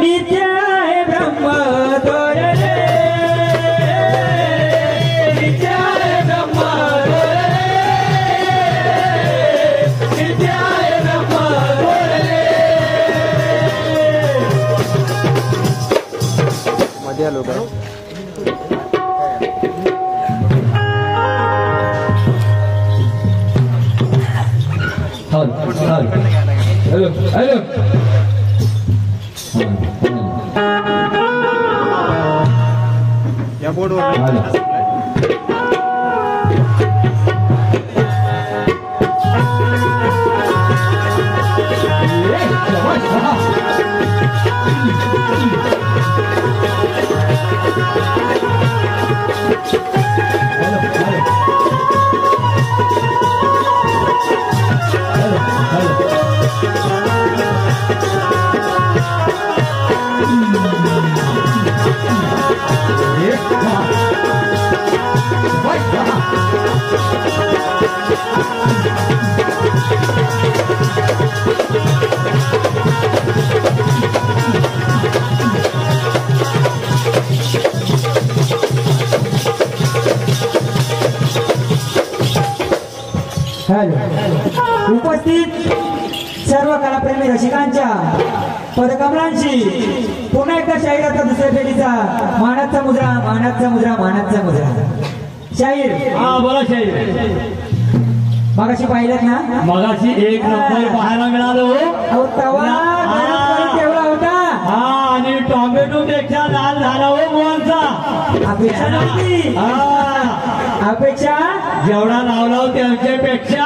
नित्य आहे ब्रह्म तोरणे नित्य आहे ब्रह्म तोरणे नित्य आहे ब्रह्म तोरणे मध्ये आलो का हेलो हेलो या बोर्डवर उपस्थित सर्व कलाप्रेमी रसिकांच्या पदकमलांशी पुन्हा एकदा शाहिराचा दुसऱ्या फेरीचा मानाचा मुद्रा मानाचा मुद्रा मानाचा मुद्रा शाहीर हा बोला शाहीर मगाशी पाहिलं ना मगाशी एक नंबर पाहायला मिळालो अहो तवा ठेवला होता हा आणि टोमॅटो पेक्षा लाल झाला हो मोहनचा अपेक्षा नव्हती अपेक्षा जेवढा लावला त्याच्यापेक्षा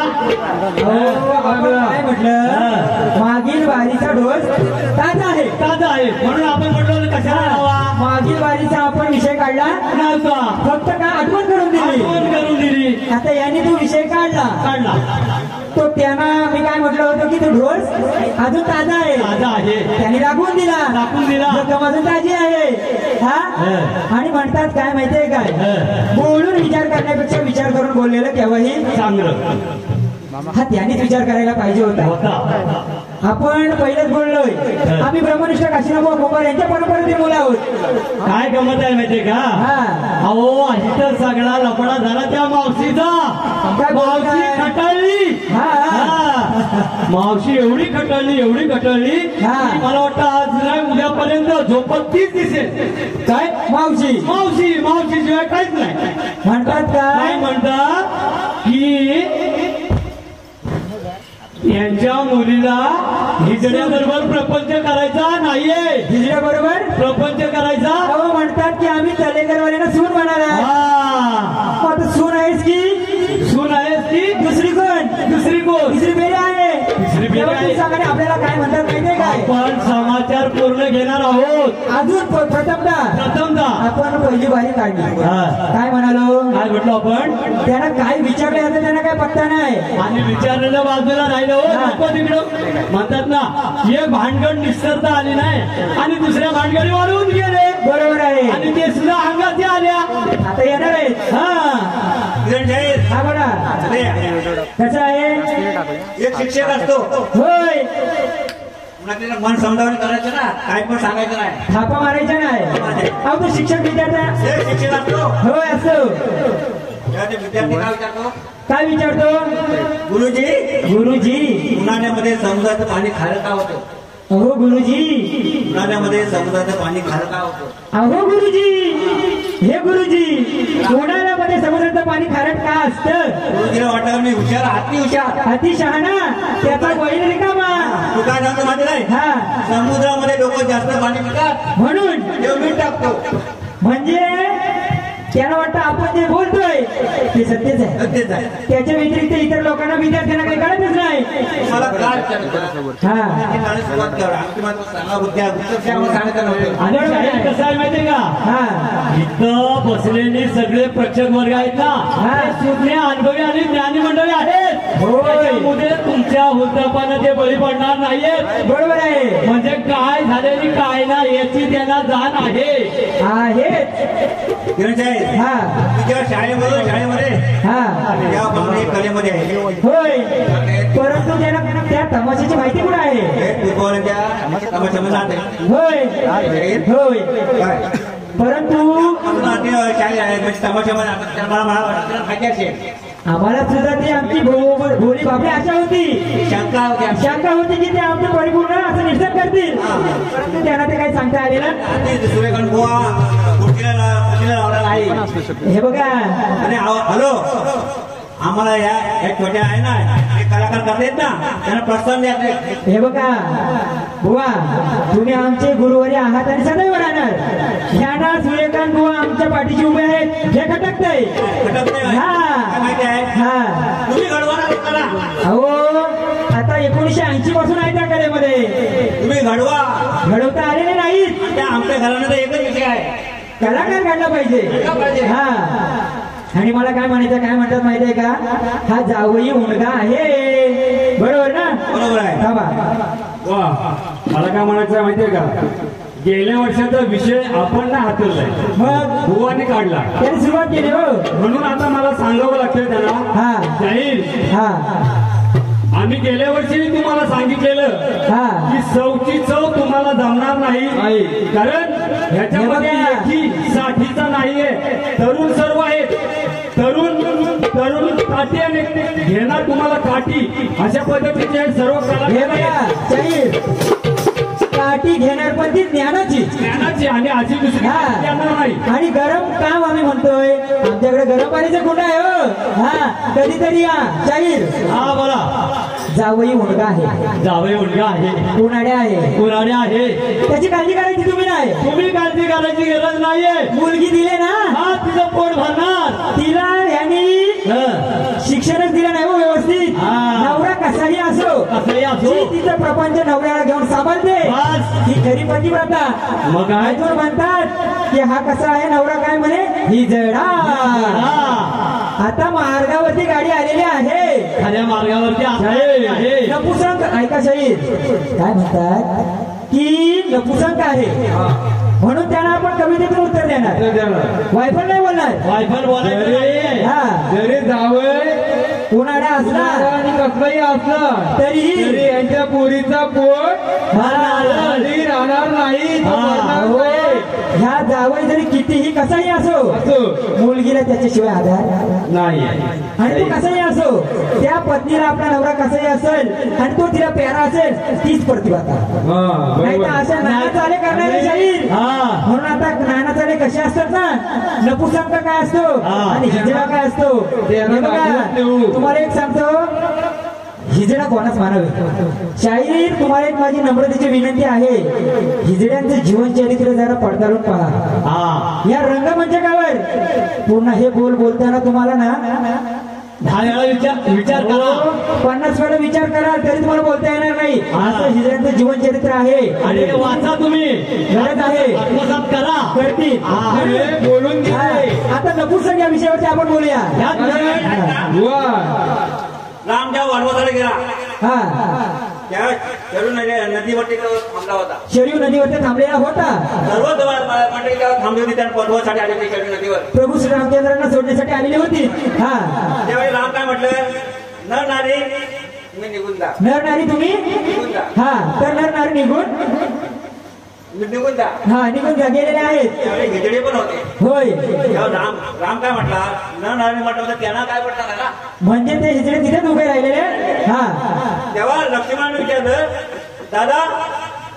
काय म्हटलं मागील वारीचा डोस ताजा आहे म्हणून आपण म्हटलं कशाला लावा मागील वारीचा आपण विषय काढला नव्हता फक्त काय आठवण करून दिली आता यांनी तो विषय काढला तो त्यांना मी काय म्हटलं होतं की तो ढोस अजून ताजा आहे त्यांनी दाखवून दिला रक्कम अजून ताजी आहे हा आणि म्हणतात काय माहितीये काय बोलून विचार करण्यापेक्षा विचार करून बोललेलं केव्हाही चांगलं हा त्यानेच विचार करायला पाहिजे होता आपण पहिलेच बोललोय आम्ही ब्रह्मनिष्ठ काशीनाथ गोपाळ यांच्या परंपरेतील मुलं आहोत काय गमत आहे माहितीये का अहो इथं सगळा लफडा झाला त्या मावशीचा मावशी खटाळली मावशी एवढी खटळली मला वाटतं आज नाही उद्यापर्यंत झोपत तीच दिसेल काय मावशी शिवाय काहीच नाही म्हणतात काय म्हणतात की यांच्या मुलीला हिजड्याबरोबर प्रपंच करायचा नाहीये हिजड्याबरोबर प्रपंच करायचा म्हणतात की आम्ही तलेकरवाल्यांना सून म्हणाला आता सून आहेस की दुसरी कोण तिसरी बेरी आहे आपल्याला काय म्हणतात माहितीये काय आपण समाचार पूर्ण घेणार आहोत अजून प्रथमदा आपण पहिली बारी काढली काय म्हणालो काय म्हटलं आपण त्यांना काय विचारले असं त्यांना काय पत्ता नाही आणि विचारलेल्या बाजूला राहिलं नको तिकडं म्हणतात ना हे भानगड निसरता आली नाही आणि दुसऱ्या भानगडी वाढवून गेले बरोबर आहे आणि ते सुद्धा अंगात आल्या आता येणार आहेत हा बघा कसं आहे एक शिक्षक असतो होय मन समजावून करायचं ना काय पण सांगायचं नाही थापा मारायचा नाही अहो तो शिक्षक विद्यार्थी शिक्षक असतो होय असतो विद्यार्थी काय विचारतो गुरुजी उन्हाळ्यामध्ये समुद्राचं पाणी खारं का होतं अहो गुरुजी उन्हाळ्यामध्ये समुद्राचं पाणी खारं का होतं अहो गुरुजी उन्हाळ्यामध्ये समुद्राचं पाणी खारट का असतं गुरुजीला वाटलं मी हुशार अति शहाणा त्याचा बैल रिकामा तू काय सांगतो माहिती नाही समुद्रामध्ये लोक जास्त पाणी पितात म्हणून मीठ टाकतो म्हणजे त्यांना वाटतं आपण जे बोलतोय ते सत्यच आहे त्याच्या व्यतिरिक्त इतर लोकांना विद्यार्थ्यांना काही कळतच नाही मला कसं आहे माहितीये का इथं बसलेली सगळे प्रेक्षक वर्ग आहेत ना सुज्ञ अनुभवी आणि ज्ञानी मंडळी आहेत त्याच्यामध्ये तुमच्या हुद्दापानं ते बळी पडणार नाहीये बरोबर आहे म्हणजे काय झालेली काय ना याची त्यांना जाण आहे आहेत. किरणसाहेब, हा तुझ्या शाळेमध्ये हा त्याप्रमाणे कलेमध्ये आहे. होय, परंतु त्यांना त्या तमाशाची माहिती कुठे आहे? हे तमाशामध्ये आहे. होय होय, काय? परंतु शाळे आहे म्हणजे तमाशामध्ये मला माहिती असेल. आम्हाला सुद्धा ती आमची भोली बापडी आशा होती, शंका होती की ते आमचं परिपूर्ण असं निश्चित करतील, परंतु त्यांना ते काही सांगता आलेलं. सूर्यकांत बुवा कुर्तीला लावलेला आहे. हे बघा, आणि हॅलो, आम्हाला या छोट्या आहे ना, हे कलाकार करतात ना, त्यांना प्रोत्साहन द्या. हे बघा बुवा, तुम्ही आमचे गुरुवारी आहात आणि सदैव राहणार. ह्याना सूर्यकांत बुवा आमच्या पाठीशी उभे आहेत, हे खटकतंय. माहिती आहे हा, तुम्ही घडवा लोकांना. अहो आता 1980 पासून आहे त्या कलेमध्ये. तुम्ही घडवा, घडवता आलेले नाहीत. त्या आमच्या घरामध्ये एकच विषय आहे, कलाकार घडला पाहिजे. हा, आणि मला काय म्हणायचं, काय म्हणतात माहितीये का, हा जावई मुलगा आहे, बरोबर ना? बरोबर आहे. वा, मला काय म्हणायचं माहितीये का, गेल्या वर्षाचा विषय आपण ना हाताळलाय, मग बुवाने काढला, त्याने सुरुवात केली. हो, म्हणून आता मला सांगावं लागतंय त्यांना. हा जाहीर, हा आम्ही गेल्या वर्षी तुम्हाला सांगितलेलं हा की चौची चव तुम्हाला जमणार नाही, कारण ह्याच्यामध्ये एकी साठीचा नाहीये. तरुण सर्व आहेत, तरुण काठी आणि घेणार तुम्हाला काठी, अशा पद्धतीचे सर्व हे कलाकार बघा, शाहीर काठी घेणार पण ती ज्ञानाची आणि अशी दुसरी हा. येणार नाही. आणि गरम काम आम्ही म्हणतोय, आमच्याकडे गरम पाणीचे कुंड आहे. हो हा, कधीतरी या शाहीर. हा बोला, जावई मुलगा आहे, जावई मुलगा आहे, उन्हाळ्या आहे, पुराणे आहे, त्याची काळजी करायची तुम्ही नाही. तुम्ही काळजी करायची गरज नाहीये. मुलगी दिले ना, हा तिचं पोट भरणार. तिला ह्यांनी शिक्षणच दिलं नाही हो व्यवस्थित. हा. नवरा कसाही असो, कसंही असो, जी तिचं प्रपंच नवऱ्याला घेऊन सांभाळते, ही खरी पतिव्रता. मग काय? अजून म्हणतात की हा कसा आहे नवरा, काय म्हणे, ही जडा. आता मार्गावरती गाडी आलेली आहे, खऱ्या मार्गावरती आहे. नपुसंक. ऐका शाहीर, काय म्हणतात की नपुसंक आहे, म्हणून त्यांना आपण कवितेतून उत्तर देणार, वायफळ नाही बोलणार. वायफळ बोलायचं हा, जरी जावं उन्हाळा असला आणि कसलंही असलं तरीही यांच्या पोरीचा पोट राहणार नाही. ह्या जावई जरी कितीही कसाही असो, मुलगीला त्याच्याशिवाय आधार नाही. आणि तो कसाही असो, त्या पत्नीला आपला नवरा कसाही असेल आणि तो तिला प्यारा असेल, तीच प्रतिभाता. नाही तर अशा नानाचाले करणारे शाहीर. म्हणून आता नानाचाले कसे असतात ना, नपुसंक काय असतो आणि हिजडा काय असतो. तुम्हाला एक सांगतो, हिजडा कोणाच मानावे. शाहीर, तुम्हाला एक माझी नम्रतेची विनंती आहे, हिजड्यांचं जीवनचरित्र जरा पडताळून पहा. या रंगमंचकावर पूर्ण हे बोलताना तुम्हाला ना 10 वेळा विचार करा, 50 वेळा विचार करा, तरी तुम्हाला बोलता येणार नाही. असं हिजड्यांचं जीवनचरित्र आहे आणि ते वाचा तुम्ही, गरज आहे, आत्मसात करा, करतील. बोलून आता नपुसंक या विषयावरती आपण बोलूया. राम जेव्हा वनवासाला गेला, हा, त्या नदीवरती थांबला होता. शरीव नदीवरती थांबलेला होता. सर्व मंडळी तेव्हा थांबली होती, त्या वनवासाठी आली होती शरीव नदीवर. प्रभू श्रीरामचंद्रांना सोडण्यासाठी आलेली होती. हा, त्यावेळी राम काय म्हटलं, नर नारी तुम्ही निघून जा, नर नारी तुम्ही निघून जा. हा, तर नर नारी निघून जा. हा, निघून गेलेले आहेत. त्यावेळी हिजडे पण होते. होय, तेव्हा राम काय म्हटला, न नारी म्हटलं तर त्यांना काय म्हटलं ना, म्हणजे ते हिजडे तिथेच उभे राहिलेले. हा, तेव्हा लक्ष्मणाने विचारलं, दादा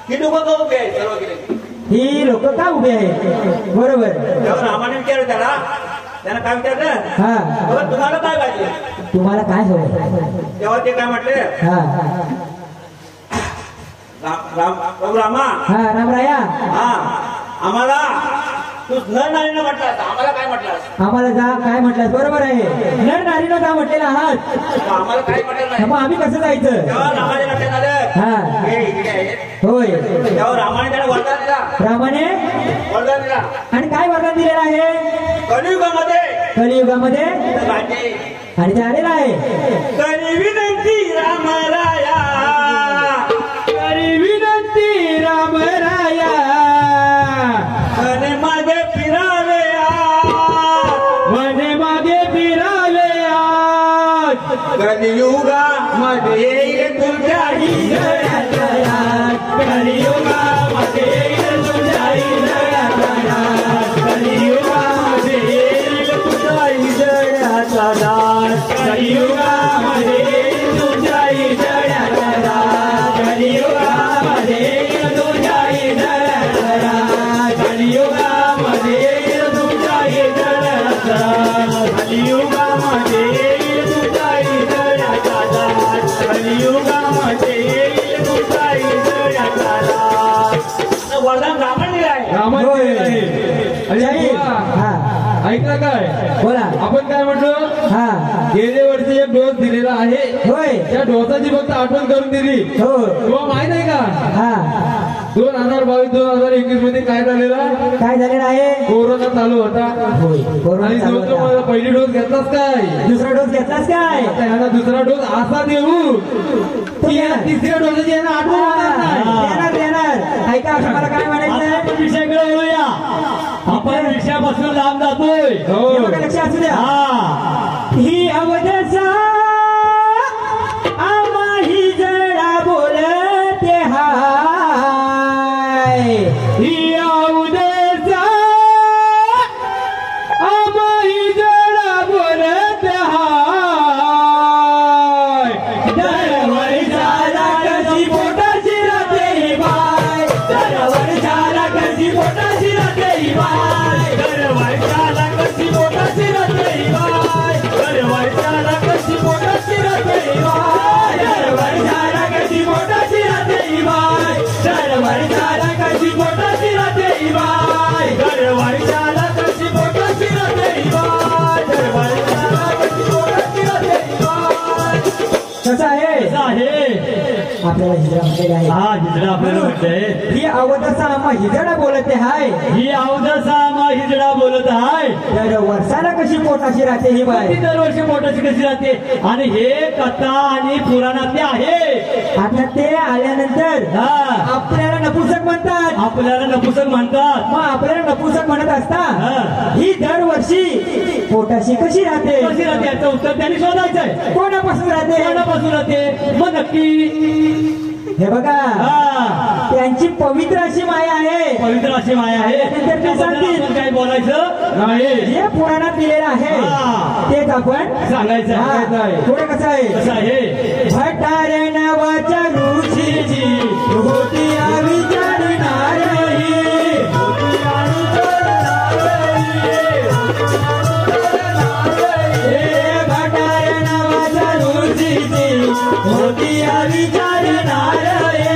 ही लोक का उभे आहेत सर्व गेले, ही लोक का उभे आहेत. बरोबर. तेव्हा रामाने विचारलं त्यानं काय विचारलं, हा, तुम्हाला काय पाहिजे, तुम्हाला काय हवं. तेव्हा ते काय म्हटले, हा, प्रभू रामा, हा, रामराया, हा आम्हाला तू नर नारीनं म्हटलं, आम्हाला काय म्हटलं, आम्हाला जा काय म्हटलं. बरोबर आहे, नर नारीनं जा म्हटलेला आहात, आम्हाला काय म्हटलं नाही. मग आम्ही कसं जायचं. तेव्हा रामाने लक्षात आलं, हा, हे इकडे आहेत. होय, तेव्हा रामाने त्याला वरदान दिला, रामाने वरदान दिला. आणि काय वरदान दिलेलं आहे, कलियुगामध्ये कलियुगामध्ये, आणि ते आलेलं आहे, करी विनंती रामराया, करी विनंती रामराया, कने माझे कलियुगामध्ये येईल तुमच्या हिजड्याचा रात. कलियुगामध्ये येईल तुमच्या हिजड्याचा रात. कलियुगामध्ये येईल तुमच्या हिजड्याचा रात. कलियुगामध्ये येईल तुमच्या हिजड्याचा रात. कलियुगामध्ये येईल तुमच्या हिजड्याचा रात. कलियुगामध्ये येईल तुमच्या हिजड्याचा रात. कलियुगामध्ये येईल तुमच्या हिजड्याचा रात. कलियुगामध्ये येईल तुमच्या हिजड्याचा रात. वरदान रावण दिलाय. रामायण होय. आहे. आणि जय. बुवा, हा ऐकलं काय बोला. आपण काय म्हटलं हा गेल्या वर्षी एक डोस दिलेला आहे. होय. त्या डोसाची फक्त आठवण करून दिली. हो तुला माहित आहे का हा 2022-2021 मध्ये काय झालेला काय झालेलं आहे. कोरोना चालू होता. होय कोरोना आणि चालू जो होता. पहिली डोस घेतलास काय दुसरा डोस घेतलास काय. आता ह्याला दुसरा डोस असा देऊ की या तिसऱ्या डोसाची यांना आठवण होणार नाही. देणार देणार. ऐका मला काय आता म्हणायचं आपण विषयाकडे वळूया. आपण विषयापासून लांब जातोय. हो. हे बघा लक्ष असू द्या. हा ही अवदसा आम्हा ही जडा बोलते हाय. ही अवदसा आम्ही जडा बोलत हाय. दरवर झाला कशी पोटाची राहते ही बाय. दरवर झाला कशी पोटाची राहते ही बाय. दरवर झाला कशी पोटाची राहते ही बाय. दरवर झाला कशी पोटाची राहते ही बाय. दरवर झाला कशी पोटाची राहते ही बाय. दरवर झाला कशी पोटाची राहते ही बाय. दरवर झाला कशी पोटाची राहते ही बाय. दरवर झाला कशी पोटाची राहते ही बाय. कसं आहे कसं आहे. आपल्याला हिजडा म्हटलेले आहे. हा हिजडा आपल्याला म्हटलंय. ही अवदसा आम्हा हिजडा बोलते हाय. ही अवदसा मग हिजडा बोलत आहे. तर वर्षाला कशी पोटाशी राहते ही बाय. ती दरवर्षी पोटाची कशी राहते. आणि हे कथा आणि पुराणातले आहे. आता ते आल्यानंतर हा आपल्याला नपुसक म्हणतात. आपल्याला नपुसक म्हणतात. मग आपल्याला नपुसक म्हणत असता हा. ही दरवर्षी पोटाशी कशी राहते. कशी राहते याचं उत्तर त्यांनी शोधायचं आहे. कोणापासून राहते. कोणापासून राहते मग नक्की हे बघा हा त्यांची पवित्र अशी माया आहे. पवित्र अशी माया आहे. नंतर ते सांगतील. आपण काही बोलायचं नाही. जे पुराणात दिलेलं आहे हा. तेच आपण सांगायचं आहे. पुढे कसं आहे. कसं आहे. भटार नावाच्या ऋषीची होती विचारणारी. भटार नावाच्या ऋषीची होती विचारणारी.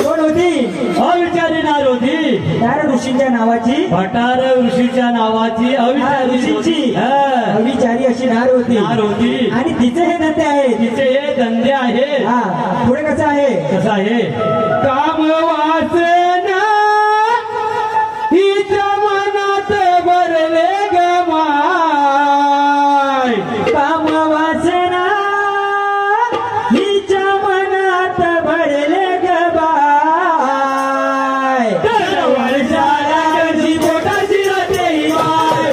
कोण होती. अविचारणार होती. भटार ऋषींच्या नावाची भटार ऋषीच्या नावाची अविचारी ऋषीची हा. अविचारी अशी नार होती. नार होती. आणि तिचे हे धंदे आहेत. तिचे हे धंदे आहेत. हा पुढे कसं आहे. कसं आहे. काम वासना हिच्या मनात भरले ग माय. काम वासना हिच्या मनात भरले ग बाय. वर्षाला कशी पोटाची राहते ही बाय.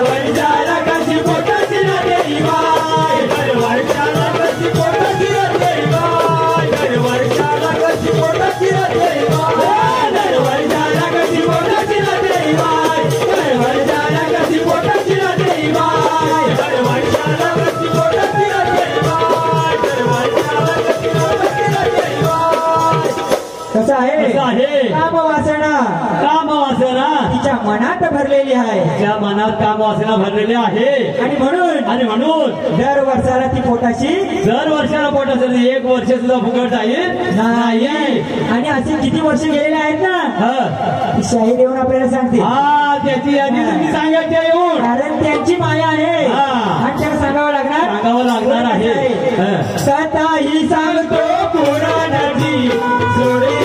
वर्षाला कशी पोटाची राहते ही बाय. वर्षाला कशी पोटाची राहते ही बाय. वर्षाला कशी पोटाची राहते ही बाय. वर्षाला कशी पोटाची राहते ही बाय. वर्षाला कशी पोटाची राहते ही बाय. वर्षाला कशी पोटाची राहते ही बाय. वर्षाला कशी पोटाची राहते ही बाय. कसं आहे. कसं आहे. काम वासना काम वासना तिच्या मनात भरलेली आहे. त्या मनात काम वासना भरलेले आहे. आणि म्हणून दर वर्षाला ती पोटाशी दर वर्षाला पोट असेल. एक वर्ष सुद्धा फुकट जाईल नाही. आणि असे किती वर्ष गेलेले आहेत ना हा. ती शाही देऊन आपल्याला सांगते. हा त्याची यादी तुम्ही सांगायची आहे येऊन. कारण त्यांची माया आहे. हा. आणि त्याला सांगावं लागणार. सांगावं लागणार आहे. हा. कथा ही सांगतो पुराणाची सोडे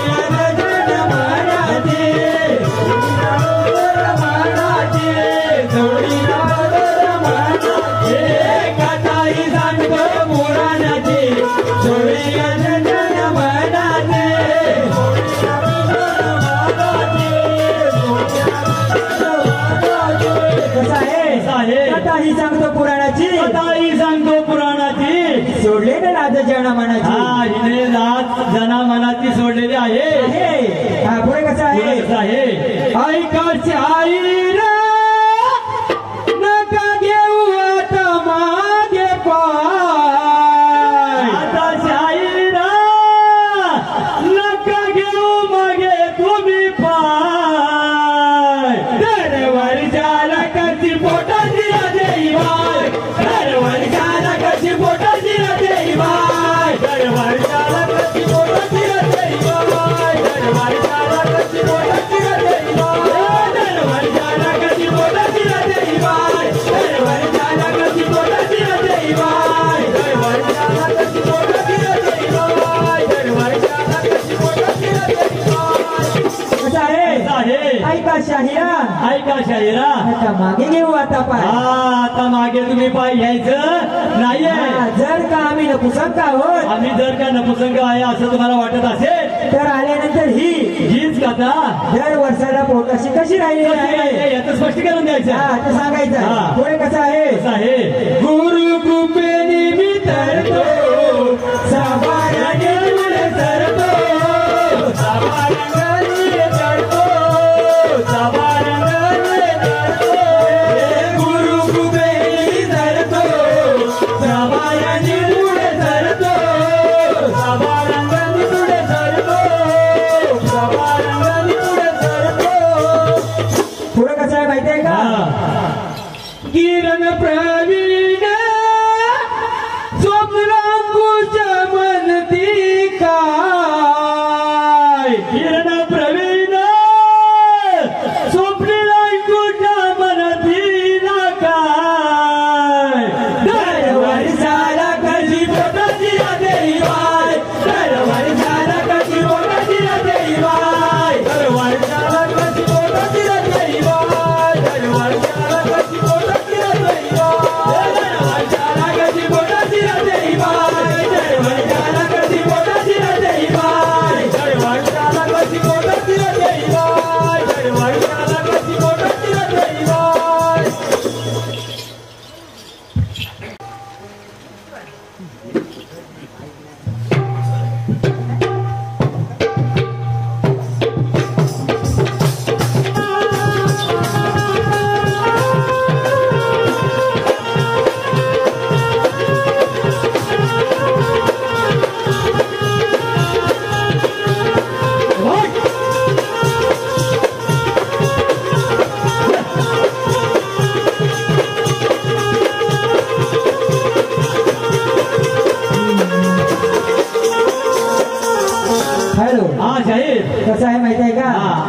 कसं आहे कथाही सांगतो पुराणाची कथाही सांगतो पुराणाची सोडले ना राजा जनामनाची हिने राज जनामनाची सोडलेली आहे हा पुढे कसं आहे ऐका शाहीरा नका घेऊ आता मागे पाय आता शाहीरा नका घेऊ मागे तुम्ही पाय दरवर झाला कशी पोटाची देवाय दरवर झाला कशी पोटाची देवाय दरवर झाला कशी पोटाची देवाय दरवर झाला कशी पोटाची देवाय दरवर झाला कशी पोटाची देवाय दरवर झाला कशी पोटाची देवाय दरवर झाला कशी पोटाची देवाय दरवर झाला कशी पोटाची देवाय कसं आहे ऐका शाहिरा आता मागे घेऊ आता पाय आता मागे तुम्ही पाय घ्यायचं नाहीये जर का आम्ही नपुसंक आहोत आम्ही जर का नपुसंक आहे असं तुम्हाला वाटत असेल तर आल्यानंतर हीच कथा दर वर्षाला पोटाशी कशी राहिलेली आहे याचं स्पष्टीकरण द्यायचं ते सांगायचं पुढे कसं आहे गुरु कृपेने मी तरतो साबाराने मुळे तरतो साबारांगाने तरतो साबारांगाने तरतो गुरु कृपेने मी तरतो साबाराने मुळे तरतो साबारांगाने मुळे तरतो साबारांगाने मुळे तरतो पुढे कसं आहे माहितीये का किरण प्रवीण स्वप्नांकुश म्हणती काय किरण प्रवीण स्वप्नांकुश म्हणती ना काय दरवर झाला कशी पोटाची देवाय दरवर झाला कशी पोटाची देवाय दरवर झाला कशी पोटाची देवाय दरवर झाला कशी पोटाची देवाय दरवर झाला कशी पोटाची देवाय दरवर झाला कशी पोटाची देवाय दरवर झाला कशी पोटाची देवाय दरवर झाला कशी पोटाची देवाय हॅलो कसं आहे माहिती आहे का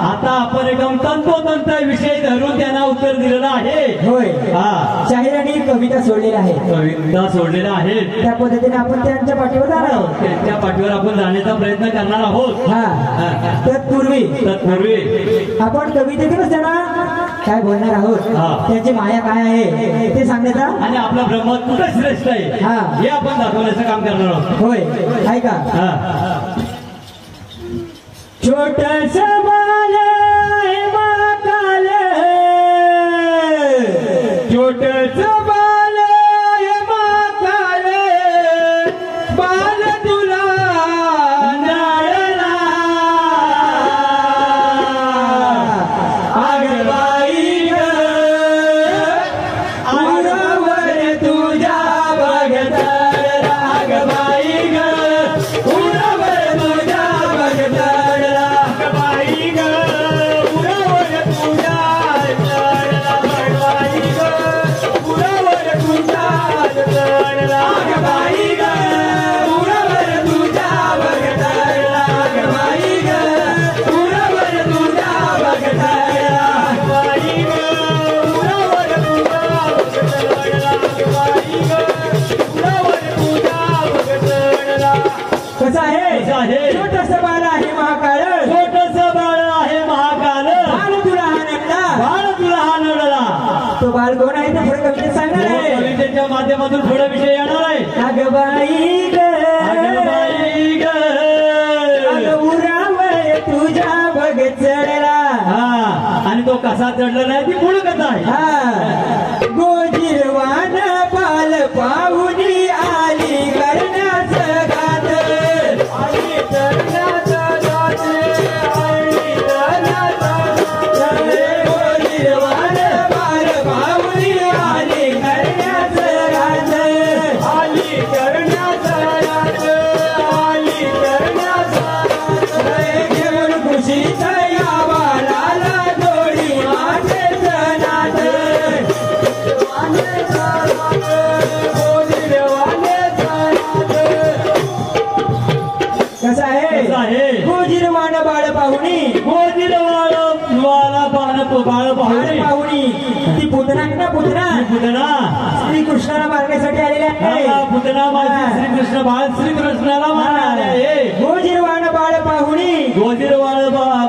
आता आपण एकदम तंतोतंत विषय धरून त्यांना उत्तर दिलेलं आहे होय शाहिरांनी कविता सोडलेल्या आहे कविता सोडलेल्या आहेत त्या पद्धतीने आपण त्यांच्या पाठीवर जाणार आहोत त्यांच्या पाठीवर आपण जाण्याचा प्रयत्न करणार आहोत तत्पूर्वी आपण कवितेतूनच त्यांना काय बोलणार आहोत त्यांची माया काय आहे ते सांगण्याचा आणि आपला ब्रह्म कुठं श्रेष्ठ आहे हे आपण दाखवण्याचं काम करणार आहोत होय ऐका छोटस बाल महाकाल छोटस बाल महाकाल बाल तुला नाळला आगबाई ग उरावर तुझ्या बघतळ आगबाई ग उरावर तुझ्या बघतळ आगबाई ग उरावर तुझ्या आगबाई ग उरावर तुझ्या आगबाई ग उरावर तुझ्या बघतळ आगबाई ग उरावर तुझ्या बघतळ आगबाई ग उरावर तुझ्या बघतळ आगबाई ग उरावर तुझ्या बघतळ कसं आहे छोटस बाळ आहे महाकाळ छोटस बाळ आहे महाकाल बाळ तुला हा नडला तो बाळ कोण आहे ते पुढे कवितेत सांगणार आहे कवितेच्या माध्यमातून पुढे विषय येणार आहे आगबाई ग उरावर तुझ्या बघ चढला आणि तो कसा घासात चढलं नाही ती मूळ कथा आहे. हा गोजीरवान बाल पाहुनी आली करण्याचं घात आली करण्याचं घात आली करण्याचं गोजीरवान बाल पाहुनी आली करण्याचं घात आली करण्याचं घात आली करण्याचं घात घेऊन खुशीत या बाळाला जोडी मातेचं नात कसं आहे गोजीरवान बाळ पाहुणी बाळ पाहुणी ती पुतना ना पुतना श्रीकृष्णाला मारण्यासाठी आलेल्या आहे. पुतना माझी श्रीकृष्ण बाळ श्रीकृष्णाला मारणारे आहे. गोजीरवान बाळ पाहुणी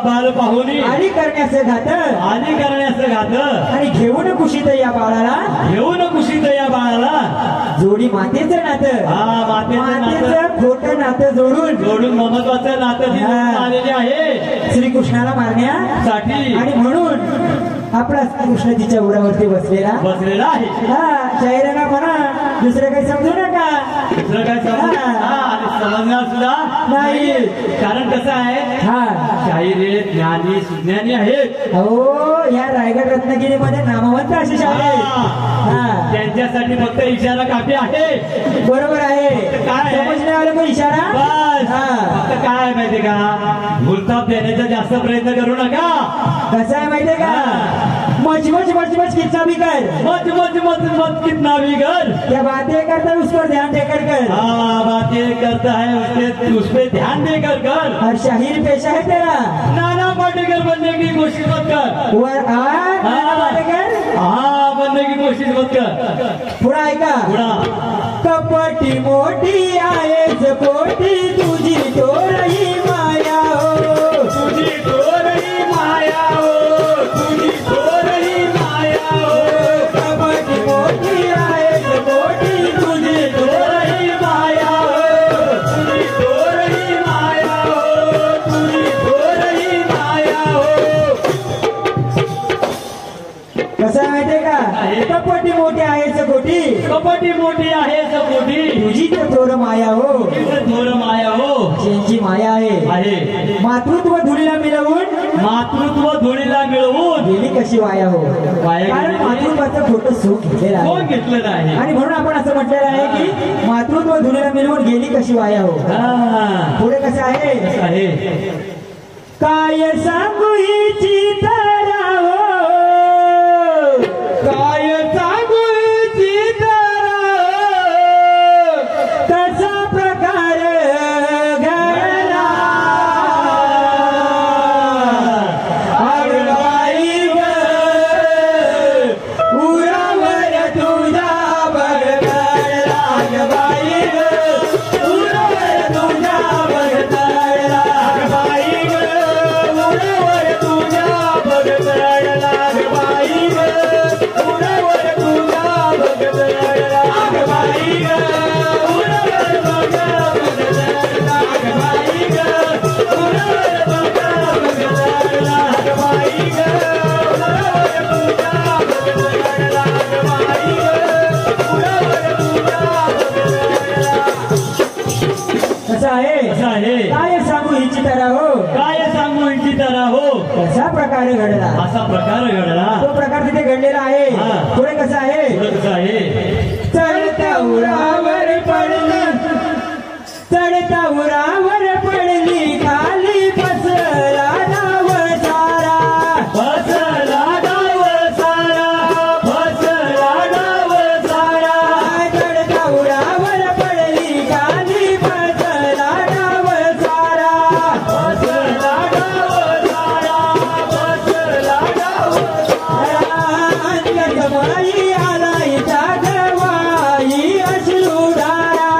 बाळ पाहुणी आली करण्याचं घात आली करण्याचं घात आणि घेऊन कुशीत या बाळाला घेऊन कुशीत या बाळाला जोडी मातेचं नातं मातेचं मातेचं खोटं नातं जोडून महत्वाचं नातं दिसून आलेले आहे श्रीकृष्णाला मारण्यासाठी. आणि म्हणून आपला कृष्ण तिच्या उरावरती बसलेला आहे. हा शाहिरांना म्हणा दुसरं काही समजू नका. दुसरं काय समजणार सुद्धा नाही. कारण कसं आहे हा शाहीर ज्ञानी सुज्ञानी आहेत. हो या रायगड रत्नागिरीमध्ये नामवंत असे शाहीर आहेत. हा त्यांच्यासाठी फक्त इशारा काफी आहे. बरोबर आहे. काय समजणे आलं का इशारा बस. हा फक्त काय माहितीये का भूलताप देण्याचा जास्त प्रयत्न करू नका. कसं आहे माहितीये का मच कितना भी कर मत कितना भी कर क्या बातें करता है उस पर ध्यान देकर कर. बातें करता है उस पे ध्यान देकर कर. और शाहीर पेशा है तेरा नाना पाटेकर बनने की कोशिश मत कर. नाना पाटेकर बनने की कोशिश मत कर. पुढा ऐका कपटी मोठी आहेच पोटी तुझी तोरही माया हो तुझी तोरही माया हो तुझी तोरही माया हो कपटी मोठी आहेच पोटी तुझी तोरही माया हो तुझी तोरही माया हो तुझी तोरही माया हो. कसं माहितीये का कपटी मोठी आहेच पोटी कपटी मोठी आहे सपोटी तुझी तर थोर माया हो थोर माया हो त्यांची माया आहे. मातृत्व धुळीला मिळवून गेली कशी वाया हो. कारण मातृत्वाचं खोटं सुख घेतलेलं आहे. आणि म्हणून आपण असं म्हटलेलं आहे की मातृत्व धुळीला मिळवून गेली कशी वाया हो. पुढे कसं आहे काय सांगू हिची तारा हो काय सांगू हिची तारा कसा प्रकार घडला आगबाई उरावर तुझा बगडला आगबाई उरावर तुझा बगडला आगबाई उरावर तुझा बगडला आगबाई उरावर तुझा बगडला आगबाई कसं आहे काय सांगू हिची तरा हो काय सांगू हिची तरा हो कसा प्रकारे घडला असा प्रकार घडला तो प्रकार तिथे घडलेला आहे. पुढे कसं आहे चढता उरावर पडली खाली बसला नाव सारा बसला डाव सारा चढता उरावर पडली खाली बसला नाव सारा बसला डाव सारा अंगमाई आलाई जागवाई अश्रुधारा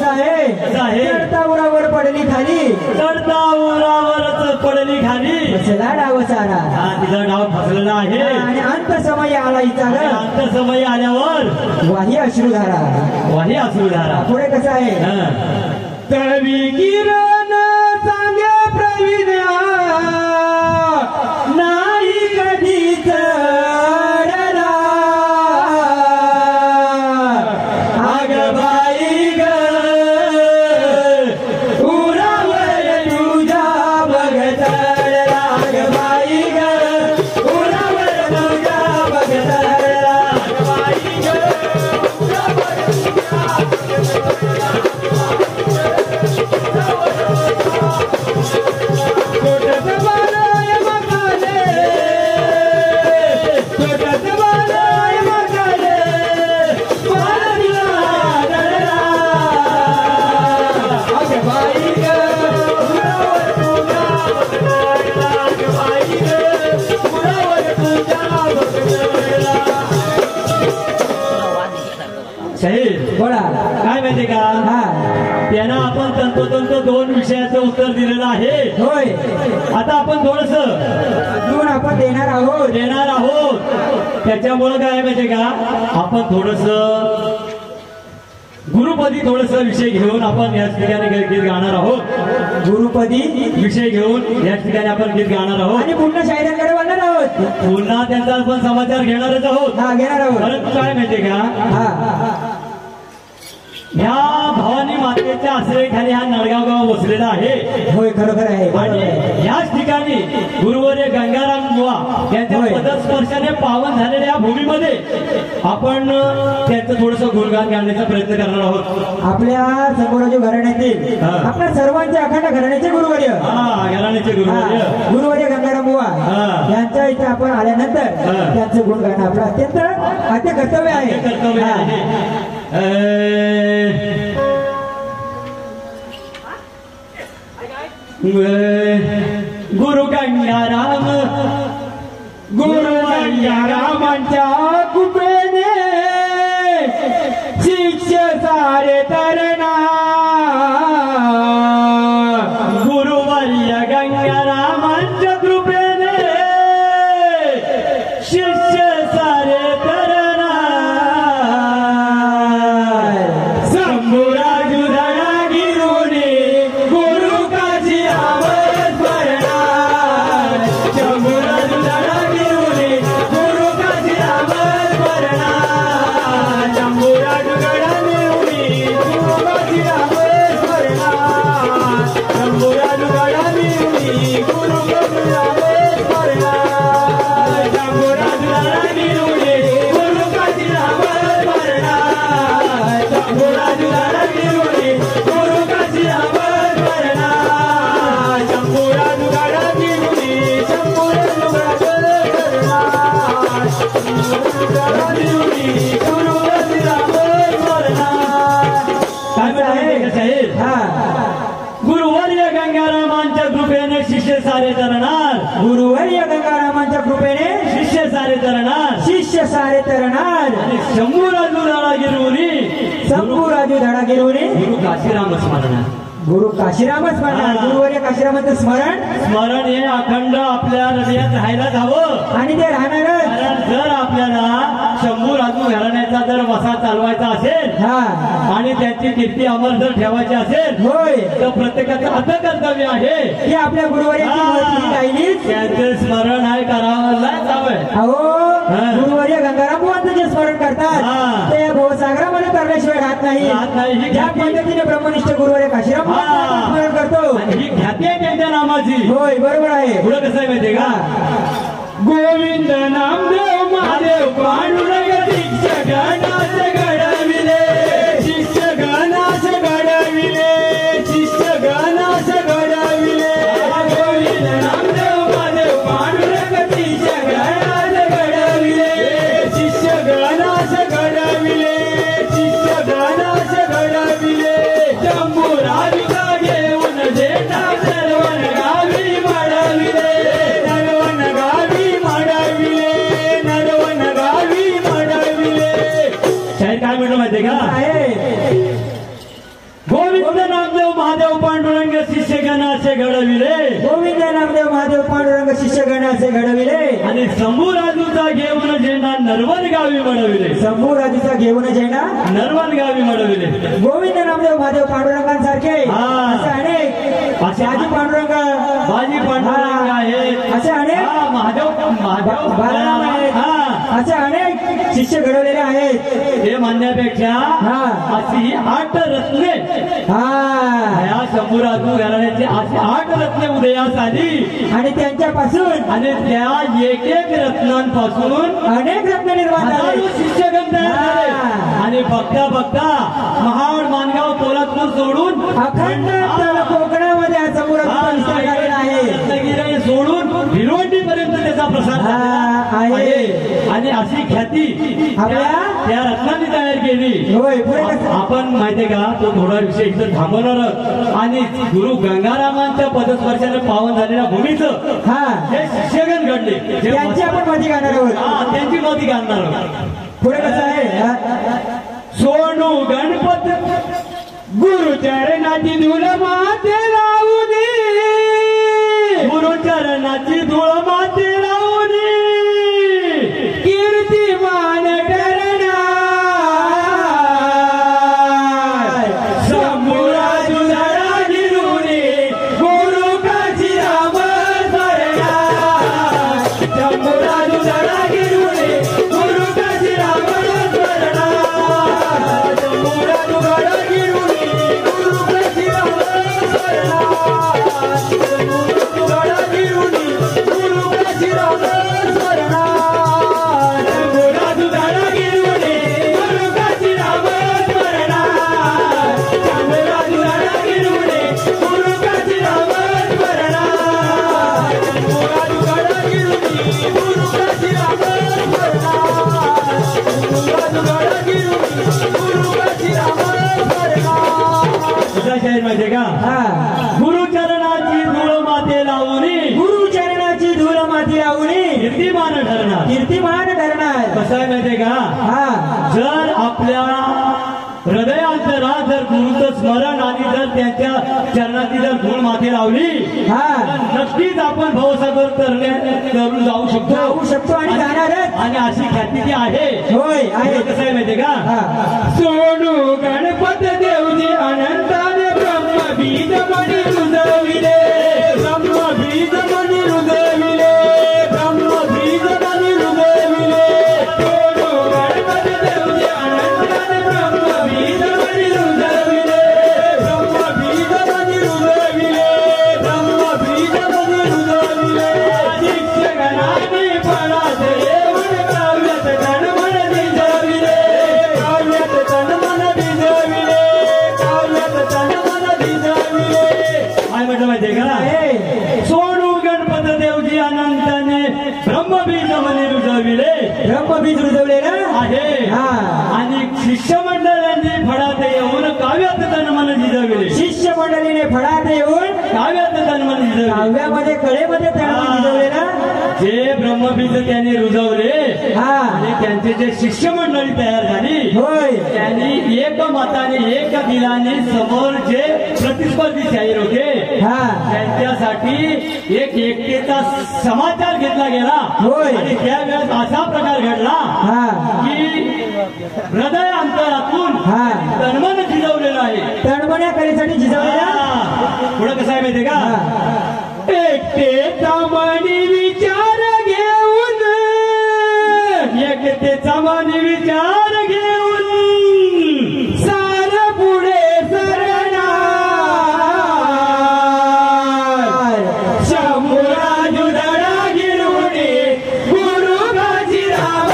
चढता उरावर पडली खाली चढता उरावरच पडली खाली बसला डाव सारा. तिचा डाव फसलेला आहे. आणि अंत समय आला हिचा अंत समय आल्यावर वाही अश्रुधारा. वाही अश्रुधारा. पुढे कसं आहे कवी किरण सांगे प्रवीण्या नाही कधीच रडला आग बाई ग उरावर तुझ्या बघतळला आग बाई ग उरावर तुझ्या बघतळला आग बाई ग छोटस बालय मगाले छोटस बालय मगाले बाळाला रडला आग बाई ग उरावर तुझ्या बघतळला आग बाई ग उरावर तुझ्या बघतळला शाहीर बोला काय माहितीये का हा त्यांना आपण तंतोतंत 2 विषयाचं उत्तर दिलेलं आहे. होय आता आपण थोडस अजून आपण देणार आहोत देणार आहोत. त्याच्यामुळं काय माहितीये का आपण थोडस गुरुपदी थोडस विषय घेऊन आपण याच ठिकाणी गीत गाणार आहोत. गुरुपदी विषय घेऊन याच ठिकाणी आपण गीत गाणार आहोत. आणि पुन्हा शाहिरांकडे वळणार आहोत पुन्हा त्यांचा आपण समाचार घेणारच आहोत. हा घेणार आहोत परंतु काय माहितीये का हा ह्या भवानी मातेच्या आश्रयाखाली हा नळगाव गाव बसलेला आहे. होय खरोखर आहे बरोबर आणि आहे. याच ठिकाणी गुरुवर्य गंगाराम बुवा यांच्या होय. पदस्पर्शाने पावन झालेल्या या भूमीमध्ये आपण त्यांचं थोडस गुणगान गाण्याचा प्रयत्न करणार आहोत. आपल्या संपूर्ण घराण्यातील हा. आपल्या सर्वांचे अखंड घराण्याचे गुरुवर्य हा घराण्याचे हा, गुरुवर्य गुरुवर्य गंगाराम बुवा हा. यांच्या इथे आपण आल्यानंतर हा. त्यांचं गुण गाणं आपलं अत्यंत अत्य कर्तव्य आहे कर्तव्य हा. आहे. गुरु गंगाराम गुरु रामांच्या कृपेने शिष्य सारे तरणा गुरुवर्य गंगारामांच्या कृपेने शिष्य सारे तरणार शंभूराजू धडा गिरुने गुरु काशी आवर स्मरणार शंभूराजू धडा गिरुने गुरु काशी आवर स्मरणार शंभूराजू धडा गिरुने गुरु काशी आवर स्मरणार शंभूराजू धडा गिरुने गुरु काशी आवर स्मरणार शंभूराजू धडा गिरुने गुरु काशी आवर स्मरणार शंभूराजू धडा गिरुने गुरु काशी आवर स्मरणार शंभूराजू धडा गिरुने शंभूराजू धडा गिरुने गुरु काशी आवर स्मरणार काय म्हणते का साहेब हा गुरुवर्य गंगारामांच्या कृपेने शिष्य सारे तरणार गुरुवर्य गंगारामांच्या कृपेने शिष्य सारे तरणार शिष्य सारे तरणार आणि शंभूराजू धडा गिरुनी शंभू राजू धडा गिरुनी गुरु काशीराम स्मरणार गुरु काशीरामच म्हणणार हा. गुरुवर्य काशीरामांचं स्मरण स्मरण हे अखंड आपल्या हृदयात राहायलाच हवं. आणि ते राहणारच कारण जर आपल्याला शंभू राजू घराण्याचा जर वसा चालवायचा असेल हा आणि त्याची कीर्ती अमर जर ठेवायची असेल होय तर प्रत्येकाचं आता कर्तव्य आहे की आपल्या गुरुवर्याची महती राहिलीच त्यांचे स्मरण आहे करावंच हवंय. अहो हा. गुरुवर्य गंगाराम बुवांचं जे स्मरण करतात हा. ते भवसागरामध्ये तरल्याशिवाय राहत नाही राहत नाही. ही ज्या ख्याती- पद्धतीने ब्रह्मनिष्ठ गुरुवर्य काशीराम बुवांचं हा. स्मरण करतो आणि ही ख्याती आहे त्यांच्या नामाची. होय बरोबर आहे पुढं कसं आहे माहितीये का गोविंद नामदेव महादेव पांडुरंग शिष्य गणास घडविले शिष्य गणास घडविले शिष्य गणास घडविले गोविंद नामदेव महादेव पांडुरंग शिष्य गणास घडविले शिष्य गणास घडविले शिष्य गणास घडविले शंभूराविका घेऊन जेठा सर्वन गावी मळविले नरवन गावी मळविले नरवन गावी मळविले शाहीर काय म्हटलं माहितीये का आहे गोविंद नामदेव महादेव पांडुरंग शिष्य गणाचे घडविले गोविंद नामदेव महादेव पांडुरंग शिष्य गणाचे घडविले आणि शंभूराजूचा घेऊन झेंडा नरवन गावी मडविले. शंभू राजूचा घेऊन झेंडा नरवन गावी मडविले. गोविंद नामदेव महादेव पांडुरंगांसारखे असे अनेक बाजी पांडुरंग आहेत. असे अनेक बाळाराम आहेत. असे अनेक शिष्य घडवलेले आहेत. हे म्हणण्यापेक्षा अशी 8 रत्ने या शंभू राजू घराण्याची अशी 8 रत्ने उदयास आली आणि त्यांच्यापासून आणि त्या एक रत्नांपासून अनेक रत्न निर्माण झाले. शिष्यगण तयार झाले. आणि बघता बघता महाड मानगाव पोलादपूर सोडून अखंड कोकणामध्ये हा समोर विस्तार झालेला आहे. रत्नागिरी सोडून भिलवंडी पर्यंत त्याचा प्रसार आहे. आणि अशी ख्याती त्या रत्नांनी तयार केली. होय. आपण माहितीये का तो थोडा विषय इथं थांबवणार आणि गुरु गंगारामांच्या पदस्पर्शाने पावन झालेल्या भूमीचं जे शिष्यगण घडले त्यांची आपण माहिती घालणार आहोत. त्यांची माहिती घालणार आहोत. पुढे कसं आहे सोनू गणपत गुरुचरणाची धूळ माते लावू दे. गुरुचरणाची धूळ माते लावू दे. कीर्तिमान करणार शंभू राजू धडा गिरुने गुरु काची राम स्मरणार. शंभू राजू धडा गिरुने गुरु काची राम स्मरणार. शंभू राजू धडा गिरुने गुरु काची राम स्मरणार. शंभू राजू धडा गिरुने गुरु काची राम स्मरणार. शंभू राजू धडा गिरुने गुरु काची राम स्मरणार. शंभू राजू धडा गिरुने गुरु काची राम स्मरणार. शंभू राजू धडा गिरुने गुरु काची राम स्मरणार. शंभू राजू धडा गिरुने गुरु काची राम स्मरणार. तुझा शाहीर माहितीये का गुरुचरणाची धूळ माते लावून गुरुचरणाची धूळ माती लावून कीर्तिमान ठरणार. कीर्तिमान करणार. कसं आहे माहितीये का जर आपल्या हृदयांतरात जर गुरुचं स्मरण आणि जर त्यांच्या चरणाची जर धूळ माथे लावली तर नक्कीच आपण भवसागर करून जाऊ शकतो आणि जाणारच. आणि अशी ख्याती जी आहे होय आहे. कसं आहे माहितीये का सोनू गणपत देवजी अनंताने ब्रह्मबीज मणी रुजविले. ब्रह्मबीज मणी रुजविले. ब्रह्मबीज मणी रुजविले. सोनू गणपत देवजी अनंताने ब्रह्मबीज मणी रुजविले. ब्रह्मबीज मणी रुजविले. ब्रह्मबीज मणी रुजविले. शिक्षगणाने फळात येऊन काव्यात तनमन भिजविले. काव्यात तनमन भिजविले. काव्यात तनमन भिजविले. काय म्हटलं माहितीये का सोनू गणपत देवजी अनंताने ब्रह्मबीज मनी रुजविले. ब्रह्मबीज रुजवलेलं आहे. आणि शिष्यमंडळांनी फळात येऊन काव्यात तनमन भिजविले. शिष्य मंडळीने फळात येऊन काव्यात तनमन भिजविले. काव्यामध्ये कळेमध्ये तळमळ भिजवलेलं जे ब्रह्मबीज त्यांनी रुजवले आणि त्यांचे जे शिष्यमंडळी तयार झाली होय. त्यांनी एक मताने एक दिलाने समोर जे प्रतिस्पर्धी शाहीर होते त्यांच्यासाठी एक एकतेचा समाचार घेतला गेला. होय. आणि त्यावेळेस असा प्रकार घडला की हृदय अंतरातून तन्मन झिजवलेलं आहे. तळमण्या कलेसाठी झिजवलेला. पुढे कसं आहे माहितीये का एकतेचा मनी विचार घेऊन. एकतेचा मनी विचार घेऊन सार पुढे सरणार. शंभू राजू धडा गिरुने गुरु काची राम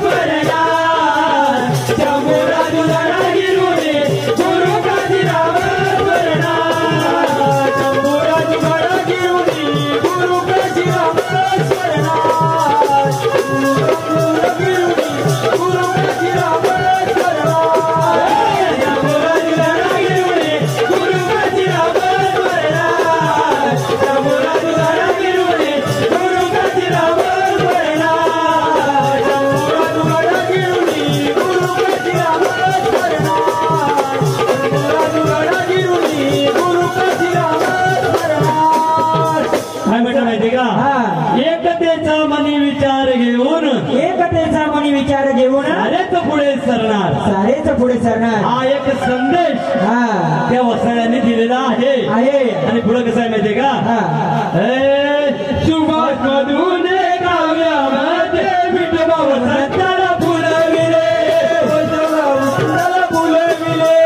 स्मरणार. शंभू राजू धडा गिरुने गुरु काची राम स्मरणार. शंभू राजू धडा गिरुने गुरु काची राम स्मरणार. गुरु काची राम स्मरणार. शंभू राजू धडा गिरुने गुरु काची राम स्मरणार. शंभू राजू धडा गिरुने गुरु काची राम स्मरणार. शंभू राजू धडा गिरुने गुरु काची राम स्मरणार. शंभू राजू धडा गिरुने गुरु काची राम स्मरणार. काय म्हटलं माहितीये का एकतेचा मनी विचार घेऊन एकतेचा मनी विचार घेऊन सारेच पुढे सरणार. सारेच पुढे सरणार. हा एक संदेश हा त्या वसाड्यांनी दिलेला आहे. आणि पुढे कसं आहे माहितीये का? सुभाष मधून काव्यामध्ये विठोबा वसंताला फुलविले, विठोबा वसंताला फुलविले,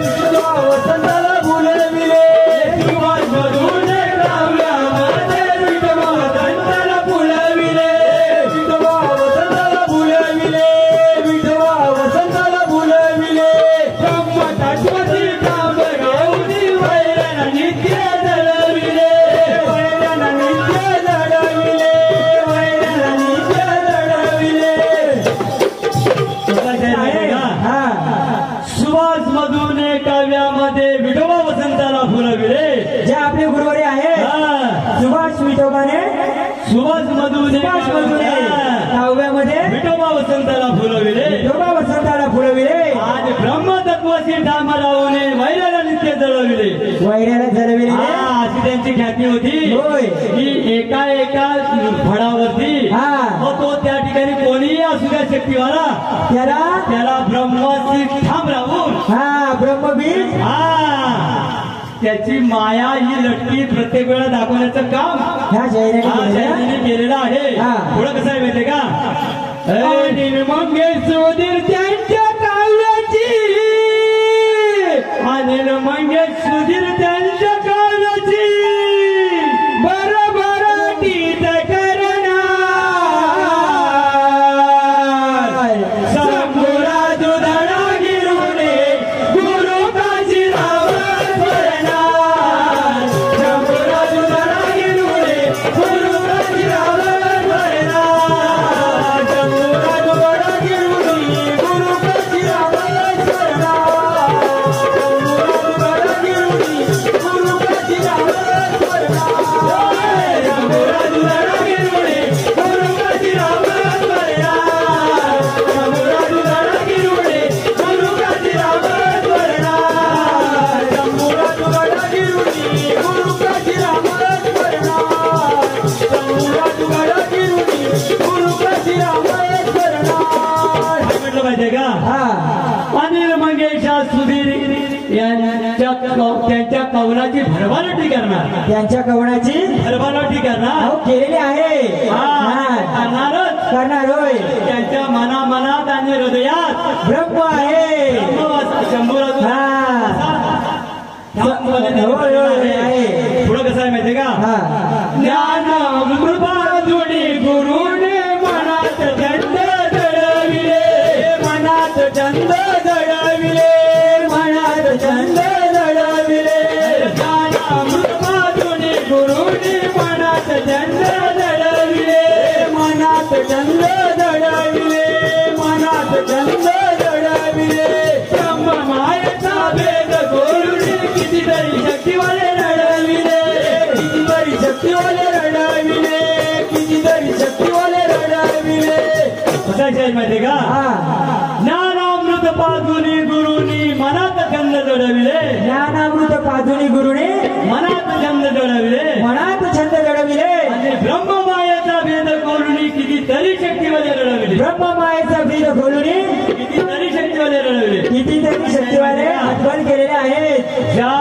विठोबा वसंताला फुलविले. सुभाष मधून काव्यामध्ये विठोबा वसंताला फुलविले, विठोबा वसंताला फुलविले, विठोबा वसंताला फुलविले. ब्रह्मतत्वाची काम गाऊनी वैरण नित्य जळविले, वैरण नित्य जळविले, वैरण नित्य जळविले. सुभाष मधून काव्यामध्ये विठोबा वसंताला फुलविले. जे आपले गुरुवारी आहे सुभाष विठोबाने सुभाष मधून काव्यामध्ये विठोबा वसंताला फुलविले, विठोबा वसंताला फुलविले. आणि ब्रह्मतत्वाची ठाम लावूने वैराला नित्य जळविले, वैऱ्याला जळविले. अशी त्यांची ख्याती होती. होय. की एका फळावरती मग तो त्या ठिकाणी कोणीही असू द्या शक्तीवाला त्याला ब्रह्माची ठाम राहून ब्रह्मबीज त्याची माया ही लटकी प्रत्येक वेळा दाखवण्याचं काम ह्या शैलीने केलेलं आहे. पुढं कसं आहे माहितीये का? मंगेश सुधीर त्यांच्या काव्याची, अनिल मंगेश सुधीर त्यांच्या काव्याची बरोबर टीत करणार. शंभूराजू धडा गिरुने गुरु काशीराव भरणार. शंभूराजू धडा गिरुने गुरु काशीराव भरणार. शंभूराजू धडा गिरुने गुरु काशीराव भरणार. शंभूराजू धडा गिरुने गुरु काशीराव भरणार. शंभूराजू धडा गिरुने गुरु काशीराव भरणार. शंभूराजू धडा गिरुने गुरु काशीराव भरणार. शंभूराजू धडा गिरुने गुरु काशीराव भरणार. शंभूराजू धडा गिरुने गुरु काशीराव भरणार. काय म्हटलं माहितीये का? अनिल मंगेशा सुधीर त्यांच्या कवनाची भरभराटी करणार, त्यांच्या कवनाची भरभराटी करणार केलेली आहे. करणार होय. त्यांच्या मनात आणि हृदयात ब्रह्म आहे. शंभूराजू पुढं कसं आहे माहितीये का? ज्ञान अमृतबाजुनी गुरुने मनात छंद जळविले, मनात छंद जळविले, मनात छंद जळविले. ज्ञान अमृतबाजुनी गुरुने मनात छंद जळविले, मनात छंद जळविले, मनात छंद जळविले. ब्रह्म मायेचा भेद गुरुने कितीतरी शक्तीवाले रडविले, कितीतरी शक्तीवाले रडविले, कितीतरी शक्तीवाले रडविले. कसं माहितीये का? ज्ञानामृत पाजुनी गुरुनी मनात छंद जडविले, ज्ञानामृत पाजुनी गुरुने मनात छंद जडविले, मनात छंद जडविले. आणि ब्रह्ममायेचा भेद गुरुनी कितीतरी शक्तीवाले रडविले, ब्रह्ममायेचा भेद गुरुने कितीतरी शक्तीवाले रडविले, कितीतरी शक्तीवाले आठवण केलेले आहेत. ज्या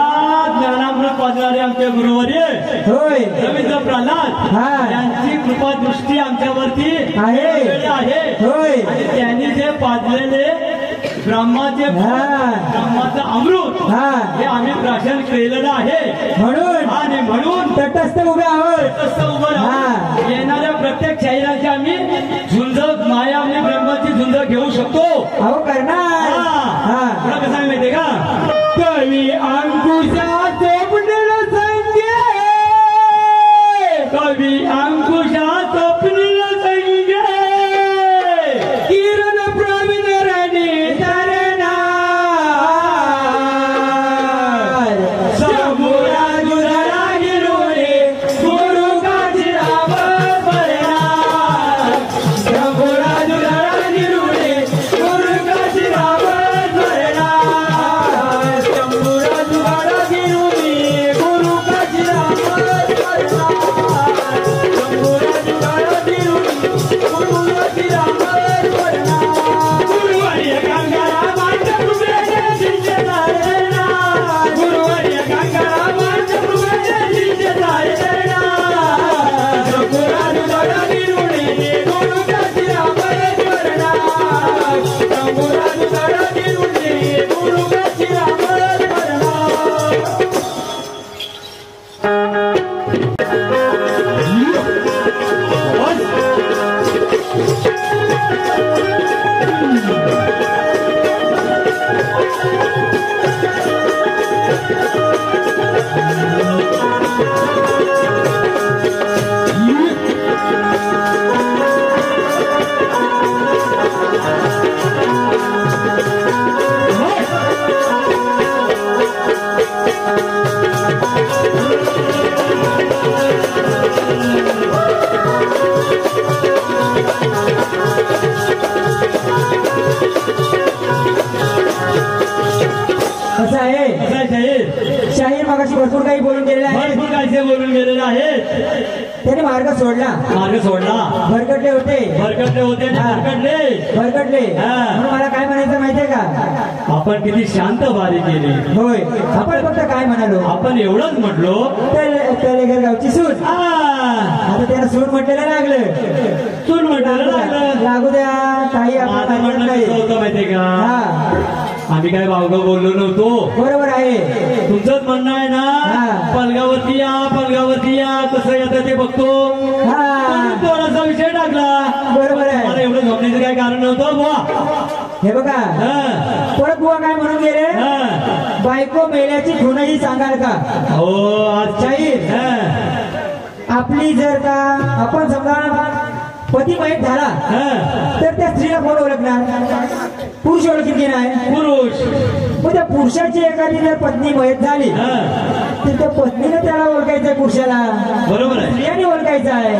ज्ञानामृत पाजणारे आमचे गुरुवर्य होय रवींद्र प्रल्हाद यांची कृपा दृष्टी आमच्यावरती आहे. होय. आणि त्यांनी जे पाजलेले ब्रह्माचं अमृत हे आम्ही प्राशन केलेलं आहे. म्हणून तटस्थ उभे आहोत. तटस्थ उभं राहून येणाऱ्या प्रत्येक शाहिराची आम्ही झुंज माया आणि ब्रह्माची झुंज घेऊ शकतो. अहो करणार. कसं आहे माहितीये का? कवी अंकुशा स्वप्नील संगे, कवी अंकुशा स्वप्नील संगे, किरण प्रवीण रणी तरणार. शंभूराजू धडा गिरुने गुरु काशीराव भरणार. शंभूराजू धडा गिरुने गुरु काशीराव शाहीर मगाशी भरपूर काही बोलून गेलेले आहे. भरपूर काही बोलून गेलेले आहेत. त्याने मार्ग सोडला. भरकटले होते. म्हणून मला काय म्हणायचं माहितीये का, आपण किती शांत वारी केली. होय, आपण फक्त काय म्हणालो, आपण एवढंच म्हटलो तळेघर गावची सून. आता त्याला सून म्हटलेलं लागलं. सून म्हटलेलं लागलं. लागू द्या काही आपण माहितीये का, आम्ही काय भावगाव बोललो नव्हतो. बरोबर आहे. तुमचंच म्हणणं आहे ना, पलगावरती या कसं येतं ते बघतो. थोडासा विषय टाकला. बरोबर आहे. मला एवढं झोपण्याचं काही कारण नव्हतं बुवा. हे बघा, परत बुवा काय म्हणून गेले, बायको मेल्याची खुणही सांगाल का. हो, आज शाहीर आपली जर का आपण समजा पती मयत झाला तर त्या स्त्रीला कोण ओळखणार, पुरुष ओळखीत की नाही. पुरुष. मग त्या पुरुषाची एखादी जर पत्नी मयत झाली तर त्या पत्नीने त्याला ओळखायचंय, पुरुषाला. बरोबर आहे. स्त्रियाने ओळखायचं आहे.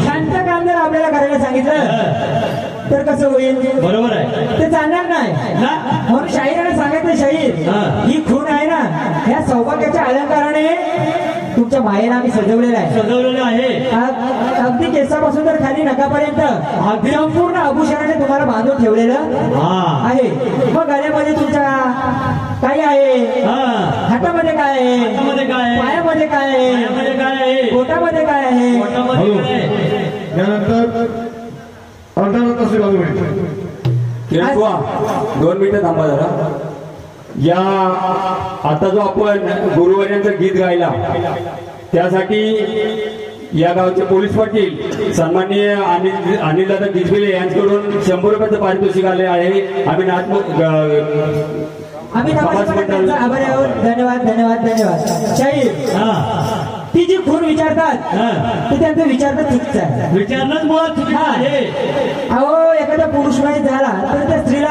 शांत काम जर आपल्याला करायला सांगितलं तर कसं होईल. बरोबर आहे. ते चालणार नाही. म्हणून शाहिराने सांगितलं, शाहीर ही खूण आहे ना, ह्या सौभाग्याच्या अलंकाराने तुमच्या मायेला आम्ही सजवलेलं आहे. अगदी केसापासून तर खाली नखापर्यंत अगदी संपूर्ण आभूषणाने तुम्हाला बांधून ठेवलेलं आहे. मग गळ्यामध्ये तुमच्या काय आहे, हातामध्ये काय आहे, पायामध्ये काय आहे, पोटामध्ये काय आहे. त्यानंतर 2 मिनिटं थांबा जरा. या आता जो आपण गुरुवार्यांचं गीत गायला त्यासाठी या गावचे पोलीस पाटील सन्माननीय अनिल दादा गिजबिले यांच्याकडून 100 रुपयाचं पारितोषिक आले आहे. आम्ही आभारी आहोत. धन्यवाद. शाहीर ती जी खून विचारतात ते त्यांचं विचारणं चुकीचं आहे. विचारणंच मुळात चुकीचं आहे. अहो, एखादा पुरुष माहीत झाला तर त्या स्त्रीला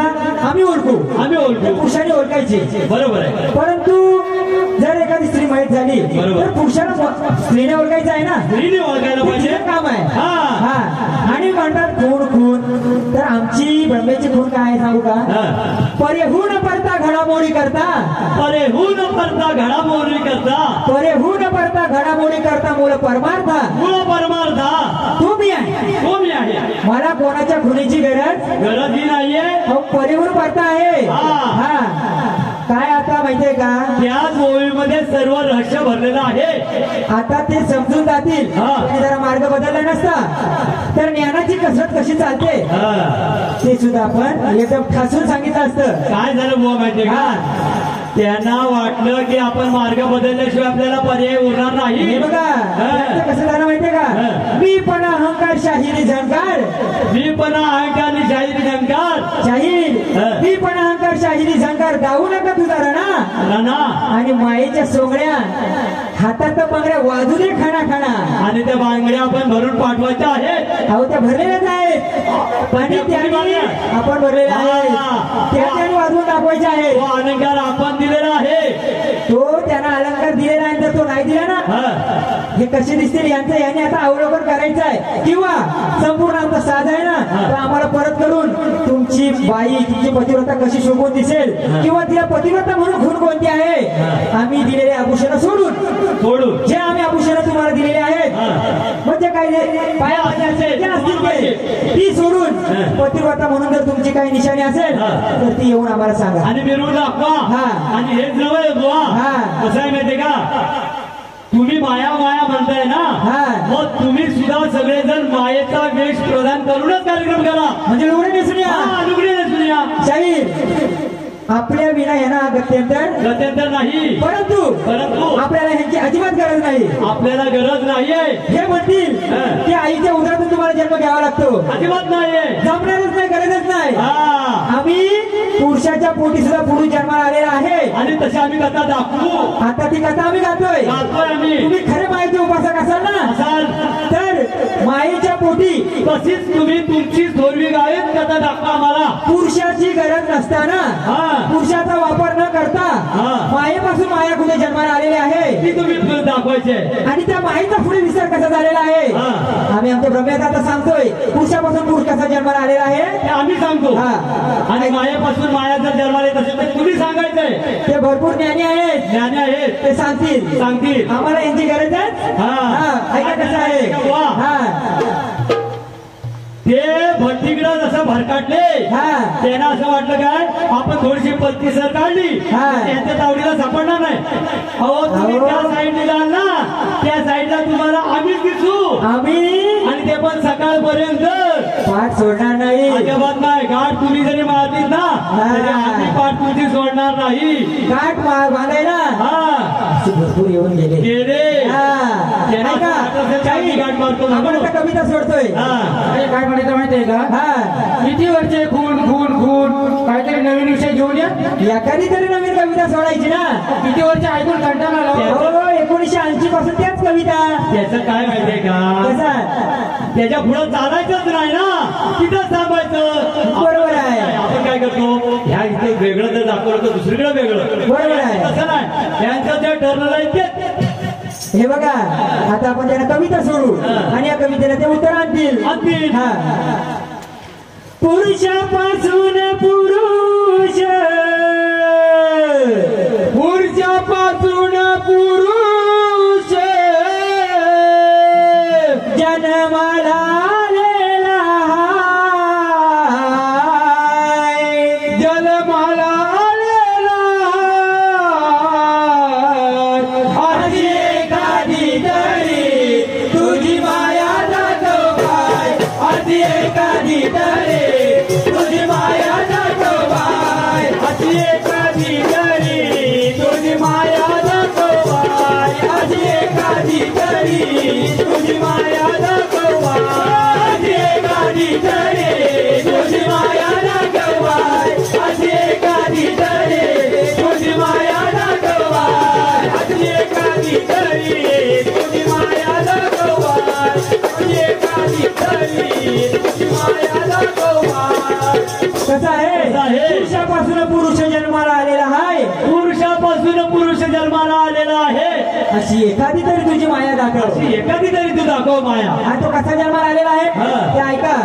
आम्ही ओळखू, पुरुषाने ओळखायची. बरोबर आहे. परंतु जर एखादी स्त्री माहीत झाली तर पुरुषाला स्त्रीने ओळखायचं आहे ना. स्त्रीने ओळखायला पाहिजे, काम आहे. आणि म्हणतात खून तर आमची ब्रह्मेची खून काय आहे सांगू का, परेहून परता घडामोडी करता, परेहून परता घडामोडी करता मूळ परमार्था तुम्ही आहे. मला कोणाच्या खुनीची गरजही नाहीये. परेहून परता आहे. काय आता माहितीये का, त्याच मोबाईलमध्ये सर्व रहस्य भरलेलं आहे. आता ते समजून जातील. जरा मार्ग बदलला नसता तर ज्ञानाची कसरत कशी चालते ते सुद्धा आपण एकदम ठासून सांगितलं असतं. काय झालं बुवा माहितीये का, त्यांना वाटलं की आपण मार्ग बदलल्याशिवाय आपल्याला पर्याय उरणार नाही. हे बघा कसं झालं माहितीये का, मी पण अहंकार शाहिरी झंकार, शाहीर मी पण अहंकार शाहिरी झंकार गाऊ नका तुझा रणा. आणि मायेच्या सोंगड्या हातात बांगड्या वाजू दे खाना. आणि त्या बांगड्या आपण भरून पाठवायच्या आहेत. अहो, त्या भरलेल्याच आहेत. पाणी त्याने आपण भरलेला आहे, त्याने वाजवून दाखवायचे आहे. तो अलंकार आपण दिलेला आहे. तो त्यांना अलंकार दिलेला आहे तर तो नाही दिला ना. हे कसे दिसतील यांचं याने आता अवलोकन करायचं आहे. किंवा संपूर्ण आमचा साज आहे ना, तर आम्हाला परत करून तुमची बाई, तुमची पतिव्रता कशी शोभून दिसेल किंवा तिला पतिव्रता म्हणून खून कोणती आहे, आम्ही दिलेले आभूषण सोडून जे आम्ही आभूषण तुम्हाला दिलेले आहेत, म्हणजे काय ती सोडून पतिव्रता म्हणून जर तुमची काही निशाणी असेल तर ती येऊन आम्हाला सांगा. आणि मिरवून दाखवा. आणि हेच नव्हे बुवा, कसं आहे माहितीये का, तुम्ही माया म्हणताय ना, मग तुम्ही सुद्धा सगळेजण मायेचा वेश प्रदान करूनच कार्यक्रम करा. म्हणजे लुगडे नेसून या. लुगडे नेसून या. शाहीर आपल्या विना यांना गत्यंतर नाही, परंतु आपल्याला ह्यांची अजिबात गरज नाही. आपल्याला गरज नाहीये हे म्हणतील की आईच्या उदरातून तुम्हाला जन्म घ्यावा लागतो. अजिबात नाहीये, जमणारच नाही, गरजच नाही. आम्ही पुरुषाच्या पोटी सुद्धा पुरुष जन्माला आलेला आहे आणि तशी आम्ही कथा दाखवू. आता ती कथा आम्ही गातोय. आम्ही. तुम्ही खरे मायेचे उपासक असाल ना, तर मायेच्या पोटी तशीच तुम्ही तुमची थोरवी गायत कथा दाखवा आम्हाला. पुरुषाची गरज नसताना, पुरुषाचा वापर न करता मायेपासून माया कुठे जन्माला आलेली आहे ती तुम्ही दाखवायचे. आणि त्या मायेचा पुढे विस्तार कसा झालेला आहे आम्ही आमच्या ब्रह्म्यात आता सांगतोय. पुरुषापासून पुरुष कसा जन्माला आलेला आहे ते आम्ही सांगतो. आणि मायापासून माया जर जन्माला येत असेल तर तुम्ही सांगायचंय. ते भरपूर ज्ञानी आहेत, ते सांगतील. आम्हाला यांची गरज आहे. ऐका कसं आहे, ते भट्टीकडं जसं भरकाटले त्यांना असं वाटलं काय आपण थोडीशी पत्ती सर काढली त्यांच्या तावडीला सापडणार नाही. अहो तुम्ही त्या साईडने जाल ना, त्या साईडला तुम्हाला आम्हीच दिसू. आणि ते पण सकाळपर्यंत पाठ सोडणार नाही, अजिबात नाही. गाठ तुम्ही जरी मारलीत ना तरी आम्ही पाठ तुमची सोडणार नाही. गाठ बांधायला भरपूर येऊन गेले. गाठ मारतो आपण आता कविता सोडतोय. काय म्हणायचं माहितीये का, किती वर्षे खून खून खून काहीतरी नवीन विषय घेऊन या. एखादी तरी नवीन कविता सोडायची ना. किती वर्ष ऐकून कंटाळा आला. 1980 पासून त्याच कविता. त्याचं काय माहितीये का, त्याच्या पुढं चालायचंच नाही ना, तिथंच थांबायचं. बरोबर आहे. आपण काय करतो, ह्या इथे वेगळं जर दाखवलं तर दुसरीकडे वेगळं. बरोबर आहे. तसं नाही, त्यांचं जे ठरलेलं आहे तेच. हे बघा, आता आपण त्याला कविता सोडू आणि या कवितेला ते उत्तर आणतील. पुरुषापासून पुरुष, पुरुषापासून पुरुष जन्माला आलेला, जन्माला आलेला. अशी एखादी तरी तुझी माया दाखव बाय, अशी एखादी तरी तुझी माया दाखव बाय, अशी एखादी तरी तुझी माया दाखव बाय, अशी एखादी तरी तुझी माया दाखव बाय, अशी एखादी तरी तुझी माया दाखव बाय, अशी एखादी तरी तुझी माया दाखव बाय, अशी एखादी तरी तुझी माया दाखव बाय, अशी एखादी तरी तुझी माया दाखव बाय. कसं आहे, पुरुषापासून पुरुष जन्माला आलेला आहे, पुरुषापासून पुरुष जन्माला आलेला आहे. अशी एखादी तरी तुझी माया दाखव, अशी एखादी तरी तू दाखव माया. आणि तो कसा जन्माला आलेला आहे ते ऐका.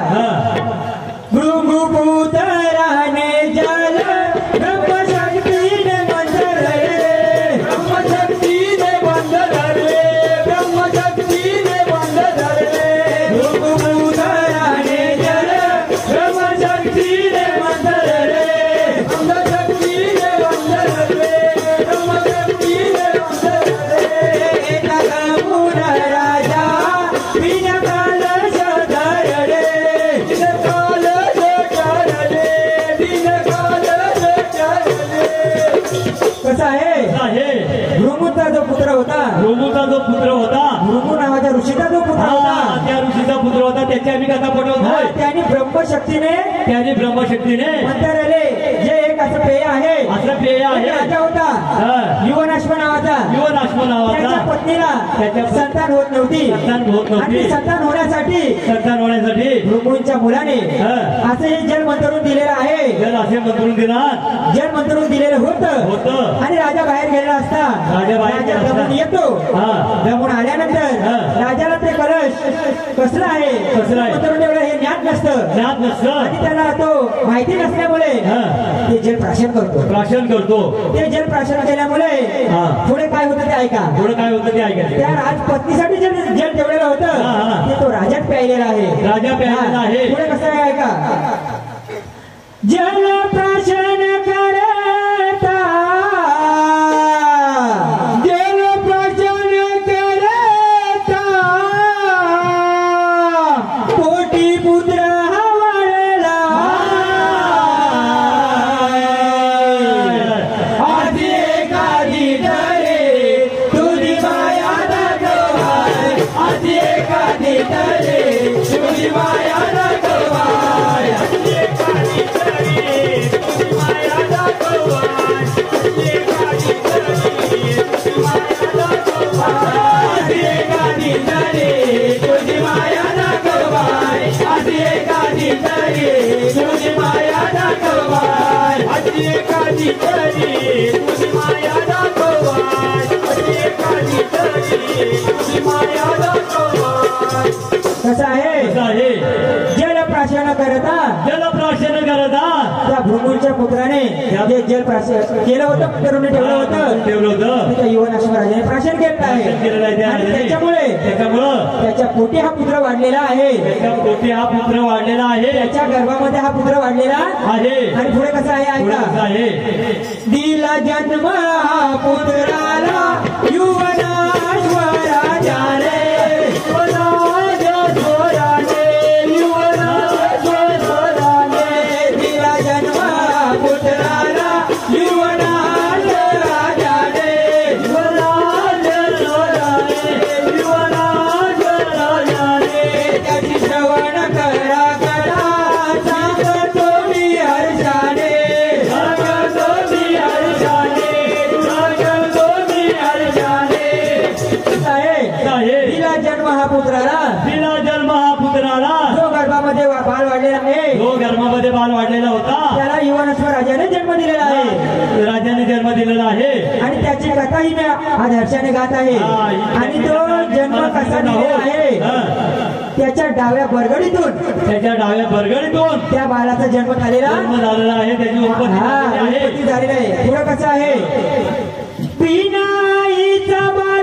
भृगुपुत्राने जल ब्रह्मशक्तीने बंधरे, ब्रह्मशक्तीने बंधरे, ब्रह्मशक्तीने बंधरे. भृगुपुत्राने जल ब्रह्मशक्तीने बंधरे, ब्रह्मशक्तीने बंधरे, ब्रह्मशक्तीने बंधरे. जगमुन राजा बिनकाल शधरले, बिनकाल शधरले, बिनकाल शधरले. कसा आहे, भृगूचा जो पुत्र होता, भृगू नावाच्या ऋषीचा जो पुत्र होता, त्या ऋषीचा पुत्र होता, त्याची आम्ही कथा पटवतोय. त्यांनी ब्रह्मशक्तीने मंत्रले, जे एक असं पेय आहे, राजा होता युवनाश्म नावाचा. त्याच्या पत्नीला संतान होत नव्हती, आणि संतान होण्यासाठी भृगूंच्या मुलाने असं हे जल मंतरून दिलेलं आहे. जल मंतरून दिलेलं होतं. आणि राजा बाहेर गेलेला असता, राजा भ्रमून येतो. भ्रमून आल्यानंतर राजाला ते कलश कसलं आहे मंतरून एवढं हे ज्ञात नसतं, आणि त्याला तो माहिती नसल्यामुळे ते जल प्राशन करतो. ते जल प्राशन केल्यामुळे पुढे काय होतं ते ऐका. त्या राजपत्नीसाठी जल ठेवलेलं होतं ते तो राजाच प्यायलेला आहे. पुढे कसं आहे ऐका. जल प्राशन करता, जल प्राशन करता, पोटी पुत्र वाढला, तुझी माया दाखवाय अशी एखादी तरी तुझी माया दाखवाय अशी एखादी तरी तुझी माया दाखवाय कसं आहे जलप्राशन करता त्या भृगूंच्या पुत्राने जे जलप्राशन केलं होतं करून ठेवलं होतं त्या युवन राजाने प्राशन केलं आहे आणि त्याच्यामुळे त्याच्या पोटी हा पुत्र वाढलेला आहे त्याच्या गर्भामध्ये हा पुत्र वाढलेला आहे आणि पुढे कसं आहे ऐका दिला जन्म हा पुत्राला युवनाश्वराजाने गर्भामध्ये बाल वाढलेला होता त्याला युवनाश्वर राजाने जन्म दिलेला आहे आणि त्याची कथा ही मी आज हर्षाने गात आहे आणि तो जन्म कसा दिलेला आहे त्याच्या डाव्या बरगडीतून त्या बाळाचा जन्म झालेला आहे त्याची उत्पत्ती झालेली आहे पुढे कसं आहे पिनाईचा बाळ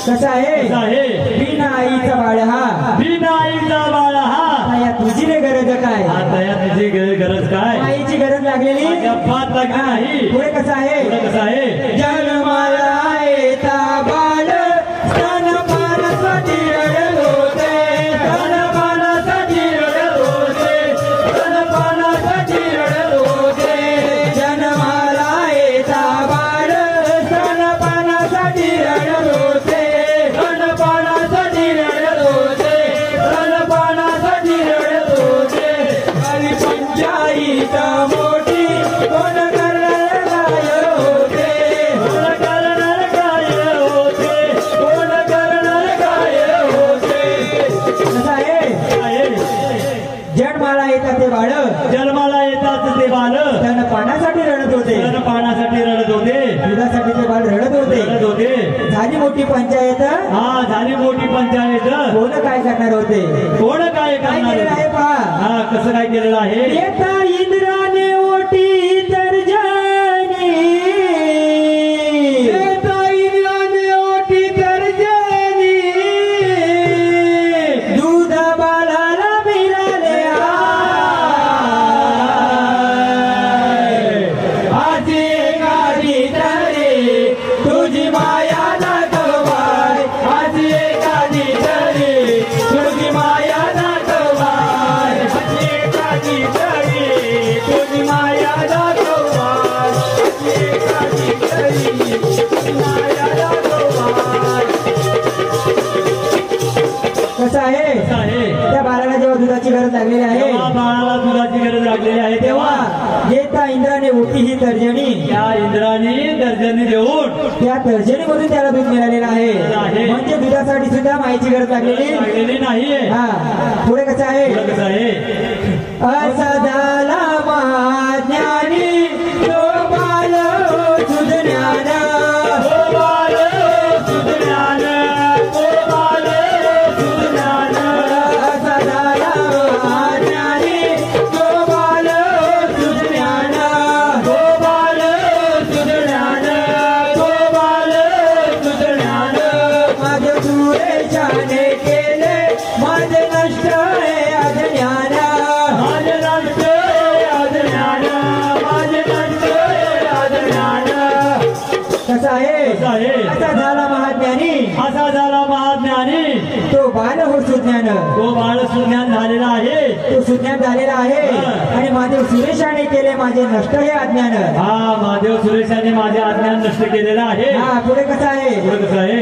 कसं आहे बिना आईचा बाळ हा या तुझी रे गरज काय तुझी गरज काय आईची गरज लागलेली नाही पुढे कसं आहे जन्माला येता बाळ स्तनपानासाठी रडत होते जन्माला येता बाळ स्तनपानासाठी रडत होते पंचायत मोठी कोण करणार काय होते जन्माला येतात ते बाळ त्यानं पाण्यासाठी रडत होते दुधासाठी ते बाळ रडत होते झाली मोठी पंचायत कोण काय करणार होते काय केलेलं आहे पहा कसं काय केलेलं आहे येता इंद्राने ओटी तर्जनी दूध बाळाला मिळाले आजी गाडी तरी तुझी माया दाखवाय आजी गाडी तरी तुझी माया दाखवाय आजी गाडी तरी तुझी माया दाखवाय आजी गाडी तरी तुझी माया दाखवाय कसं आहे त्या बाळाला जेव्हा दुधाची गरज लागलेली आहे तेव्हा येता इंद्राने ओटी ही तर्जनी देऊन त्या तर्जनीमधून त्याला दूध मिळालेलं आहे म्हणजे दुधासाठी सुद्धा माईची गरज लागलेली नाहीये हा पुढे कसं आहे असदाला महाज्ञानी तो बाल सुज्ञान असदाला महाज्ञानी तो बाल सुज्ञान असा झाला महाज्ञानी तो बाल हो सुज्ञान, तो बाळ सुज्ञान झालेला आहे, तो सुज्ञान झालेला आहे. आणि महादेव सुरेशाने केले माझे नष्ट हे अज्ञान. हा महादेव सुरेशाने माझे अज्ञान नष्ट केलेलं आहे. हा पुढे कसं आहे? पुढे कसं आहे?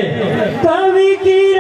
कवी की